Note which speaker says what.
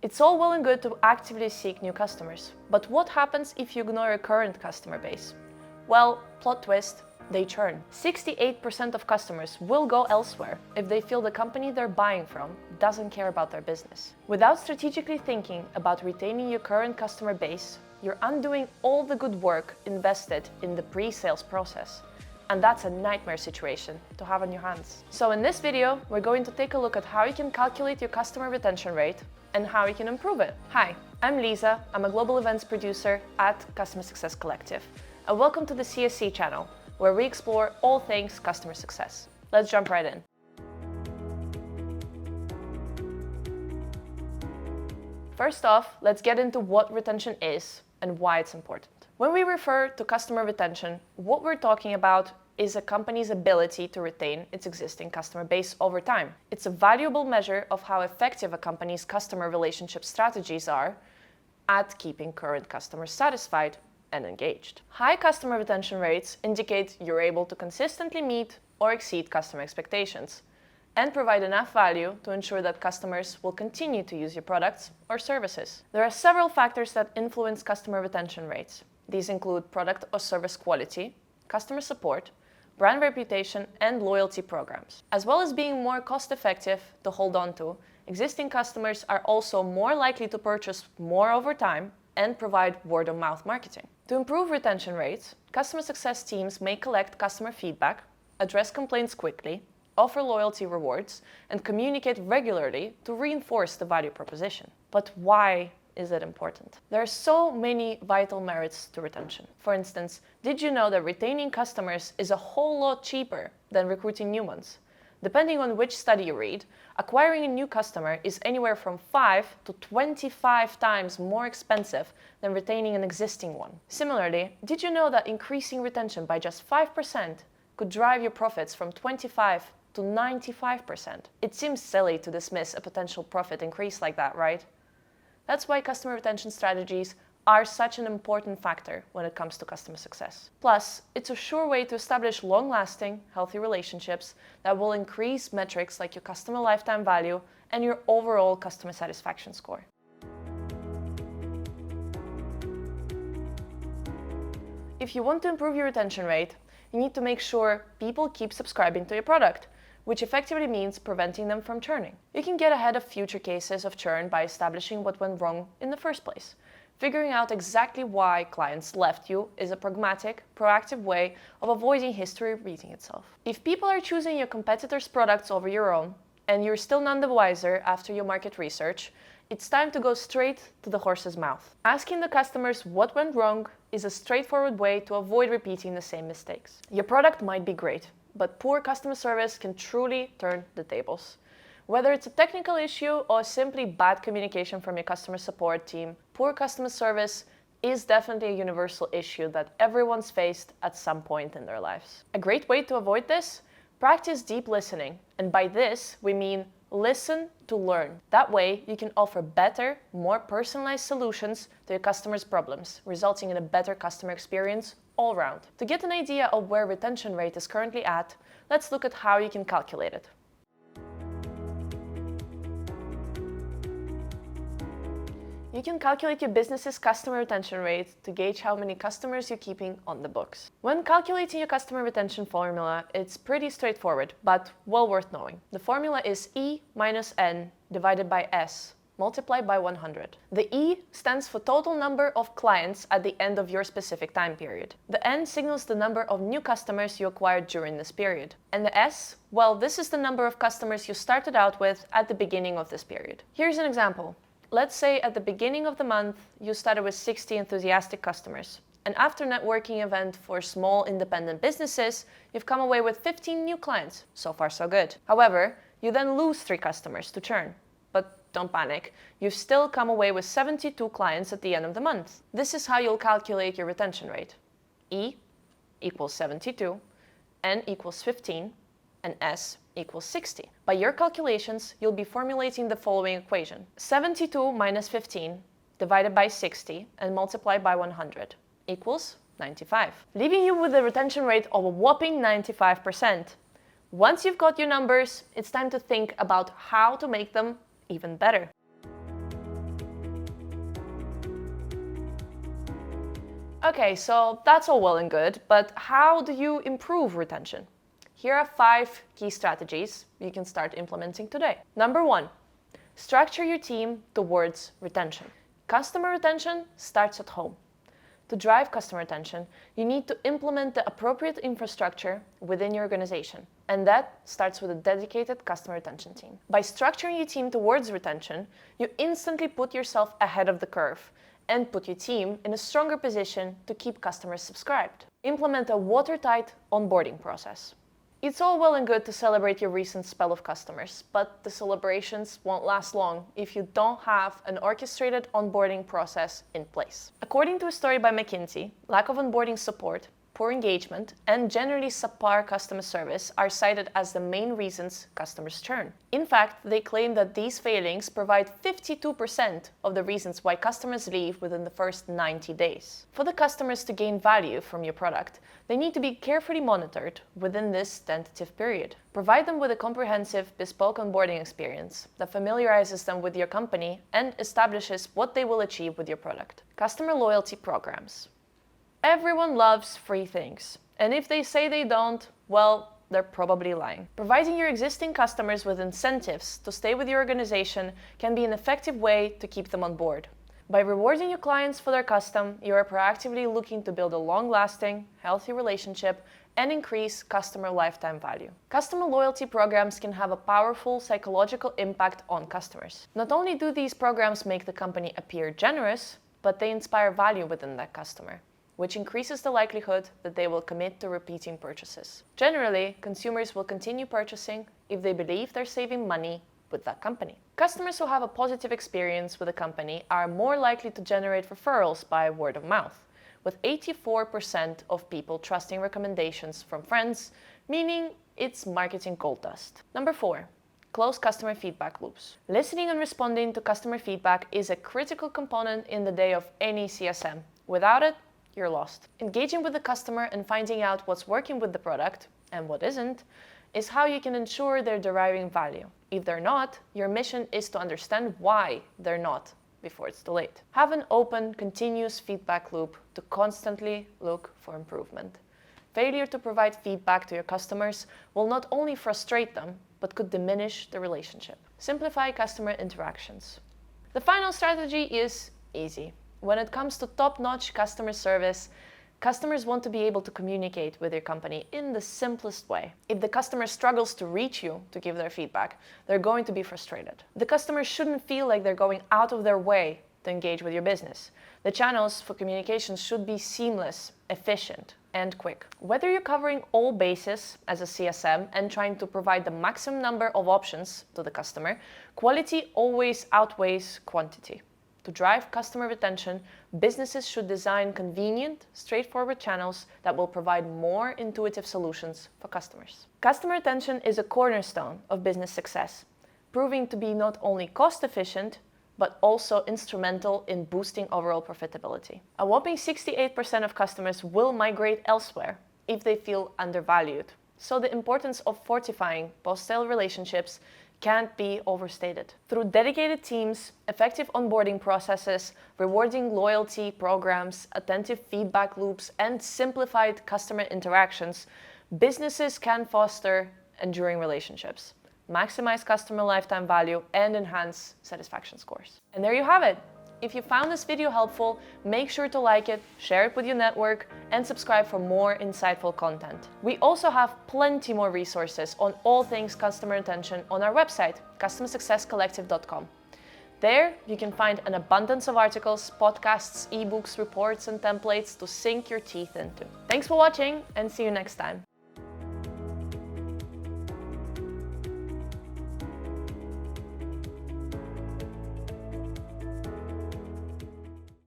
Speaker 1: It's all well and good to actively seek new customers, but what happens if you ignore your current customer base? Well, plot twist, they churn. 68% of customers will go elsewhere if they feel the company they're buying from doesn't care about their business. Without strategically thinking about retaining your current customer base, you're undoing all the good work invested in the pre-sales process. And that's a nightmare situation to have on your hands. So in this video, we're going to take a look at how you can calculate your customer retention rate and how you can improve it. Hi, I'm Lisa. I'm a global events producer at Customer Success Collective. And welcome to the CSC channel, where we explore all things customer success. Let's jump right in. First off, let's get into what retention is and why it's important. When we refer to customer retention, what we're talking about is a company's ability to retain its existing customer base over time. It's a valuable measure of how effective a company's customer relationship strategies are at keeping current customers satisfied and engaged. High customer retention rates indicate you're able to consistently meet or exceed customer expectations and provide enough value to ensure that customers will continue to use your products or services. There are several factors that influence customer retention rates. These include product or service quality, customer support, brand reputation, and loyalty programs. As well as being more cost-effective to hold on to, existing customers are also more likely to purchase more over time and provide word-of-mouth marketing. To improve retention rates, customer success teams may collect customer feedback, address complaints quickly, offer loyalty rewards, and communicate regularly to reinforce the value proposition. But why is it important? There are so many vital merits to retention. For instance, did you know that retaining customers is a whole lot cheaper than recruiting new ones? Depending on which study you read, acquiring a new customer is anywhere from 5 to 25 times more expensive than retaining an existing one. Similarly, did you know that increasing retention by just 5% could drive your profits from 25 to 95%? It seems silly to dismiss a potential profit increase like that, right? That's why customer retention strategies are such an important factor when it comes to customer success. Plus, it's a sure way to establish long-lasting, healthy relationships that will increase metrics like your customer lifetime value and your overall customer satisfaction score. If you want to improve your retention rate, you need to make sure people keep subscribing to your product, which effectively means preventing them from churning. You can get ahead of future cases of churn by establishing what went wrong in the first place. Figuring out exactly why clients left you is a pragmatic, proactive way of avoiding history repeating itself. If people are choosing your competitors' products over your own, and you're still none the wiser after your market research, it's time to go straight to the horse's mouth. Asking the customers what went wrong is a straightforward way to avoid repeating the same mistakes. Your product might be great, but poor customer service can truly turn the tables. Whether it's a technical issue or simply bad communication from your customer support team, poor customer service is definitely a universal issue that everyone's faced at some point in their lives. A great way to avoid this? Practice deep listening. And by this, we mean listen to learn. That way, you can offer better, more personalized solutions to your customers' problems, resulting in a better customer experience all around. To get an idea of where retention rate is currently at, let's look at how you can calculate it. You can calculate your business's customer retention rate to gauge how many customers you're keeping on the books. When calculating your customer retention formula, it's pretty straightforward, but well worth knowing. The formula is E minus N divided by S multiplied by 100. The E stands for total number of clients at the end of your specific time period. The N signals the number of new customers you acquired during this period. And the S, well, this is the number of customers you started out with at the beginning of this period. Here's an example. Let's say at the beginning of the month, you started with 60 enthusiastic customers. And after networking event for small independent businesses, you've come away with 15 new clients. So far, so good. However, you then lose 3 customers to churn. But don't panic, you've still come away with 72 clients at the end of the month. This is how you'll calculate your retention rate. E equals 72, N equals 15, and S equals 60. By your calculations, you'll be formulating the following equation. 72 minus 15 divided by 60 and multiplied by 100 equals 95, leaving you with a retention rate of a whopping 95%. Once you've got your numbers, it's time to think about how to make them even better. Okay, so that's all well and good, but how do you improve retention? Here are 5 key strategies you can start implementing today. Number 1, structure your team towards retention. Customer retention starts at home. To drive customer retention, you need to implement the appropriate infrastructure within your organization, and that starts with a dedicated customer retention team. By structuring your team towards retention, you instantly put yourself ahead of the curve and put your team in a stronger position to keep customers subscribed. Implement a watertight onboarding process. It's all well and good to celebrate your recent spell of customers, but the celebrations won't last long if you don't have an orchestrated onboarding process in place. According to a study by McKinsey, lack of onboarding support, poor engagement, and generally subpar customer service are cited as the main reasons customers churn. In fact, they claim that these failings provide 52% of the reasons why customers leave within the first 90 days. For the customers to gain value from your product, they need to be carefully monitored within this tentative period. Provide them with a comprehensive, bespoke onboarding experience that familiarizes them with your company and establishes what they will achieve with your product. Customer loyalty programs. Everyone loves free things, and if they say they don't, well, they're probably lying. Providing your existing customers with incentives to stay with your organization can be an effective way to keep them on board. By rewarding your clients for their custom, you are proactively looking to build a long-lasting, healthy relationship and increase customer lifetime value. Customer loyalty programs can have a powerful psychological impact on customers. Not only do these programs make the company appear generous, but they inspire value within that customer, which increases the likelihood that they will commit to repeating purchases. Generally, consumers will continue purchasing if they believe they're saving money with that company. Customers who have a positive experience with a company are more likely to generate referrals by word of mouth, with 84% of people trusting recommendations from friends, meaning it's marketing gold dust. Number 4, close customer feedback loops. Listening and responding to customer feedback is a critical component in the day of any CSM. Without it, you're lost. Engaging with the customer and finding out what's working with the product and what isn't is how you can ensure they're deriving value. If they're not, your mission is to understand why they're not before it's too late. Have an open, continuous feedback loop to constantly look for improvement. Failure to provide feedback to your customers will not only frustrate them, but could diminish the relationship. Simplify customer interactions. The final strategy is easy. When it comes to top-notch customer service, customers want to be able to communicate with your company in the simplest way. If the customer struggles to reach you to give their feedback, they're going to be frustrated. The customer shouldn't feel like they're going out of their way to engage with your business. The channels for communication should be seamless, efficient, and quick. Whether you're covering all bases as a CSM and trying to provide the maximum number of options to the customer, quality always outweighs quantity. To drive customer retention, businesses should design convenient, straightforward channels that will provide more intuitive solutions for customers. Customer retention is a cornerstone of business success, proving to be not only cost-efficient, but also instrumental in boosting overall profitability. A whopping 68% of customers will migrate elsewhere if they feel undervalued. So the importance of fortifying post-sale relationships can't be overstated. Through dedicated teams, effective onboarding processes, rewarding loyalty programs, attentive feedback loops, and simplified customer interactions, businesses can foster enduring relationships, maximize customer lifetime value, and enhance satisfaction scores. And there you have it. If you found this video helpful, make sure to like it, share it with your network, and subscribe for more insightful content. We also have plenty more resources on all things customer retention on our website, customersuccesscollective.com. There, you can find an abundance of articles, podcasts, ebooks, reports, and templates to sink your teeth into. Thanks for watching, and see you next time.